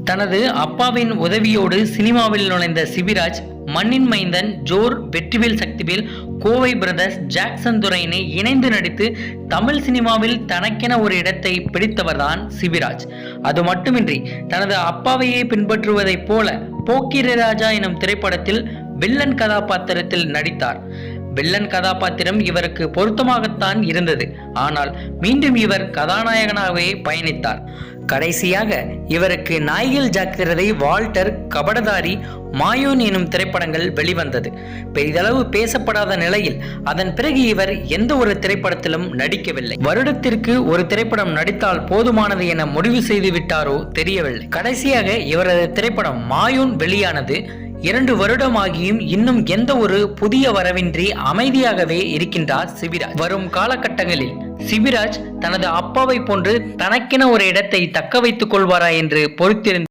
தனது அப்பாவின் உதவியோடு சினிமாவில் நுழைந்த சிபிராஜ் மண்ணின் மைந்தன், ஜோர், வெற்றிவேல் சக்திவேல், கோவை பிரதர்ஸ், ஜாக்சன் துரையினை இணைந்து நடித்து தமிழ் சினிமாவில் தனக்கென ஒரு இடத்தை பிடித்தவர்தான் சிபிராஜ். அது மட்டுமின்றி தனது அப்பாவையே பின்பற்றுவதைப் போல போக்கிரி ராஜா எனும் திரைப்படத்தில் வில்லன் கதாபாத்திரத்தில் நடித்தார். வில்லன் கதாபாத்திரம் இவருக்கு பொருத்தமாகத்தான் இருந்தது. ஆனால் மீண்டும் இவர் கதாநாயகனாகவே பயணித்தார். கடைசியாக இவருக்கு நாய்கள் ஜாக்கிரதை, வால்டர், கபடதாரி, மாயோன் எனும் திரைப்படங்கள் வெளிவந்தது. பெரிதளவு பேசப்படாத நிலையில் அதன் பிறகு இவர் எந்த ஒரு திரைப்படத்திலும் நடிக்கவில்லை. வருடத்திற்கு ஒரு திரைப்படம் நடித்தால் போதுமானது என முடிவு செய்து விட்டாரோ தெரியவில்லை. கடைசியாக இவரது திரைப்படம் மாயோன் வெளியானது. 2 வருடமாகியும் இன்னும் எந்த ஒரு புதிய வரவின்றி அமைதியாகவே இருக்கின்றார் சிபிராஜ். வரும் காலகட்டங்களில் சிபிராஜ் தனது அப்பாவை போன்று தனக்கென ஒரு இடத்தை தக்க வைத்துக் கொள்வாரா என்று பொறுத்திருந்து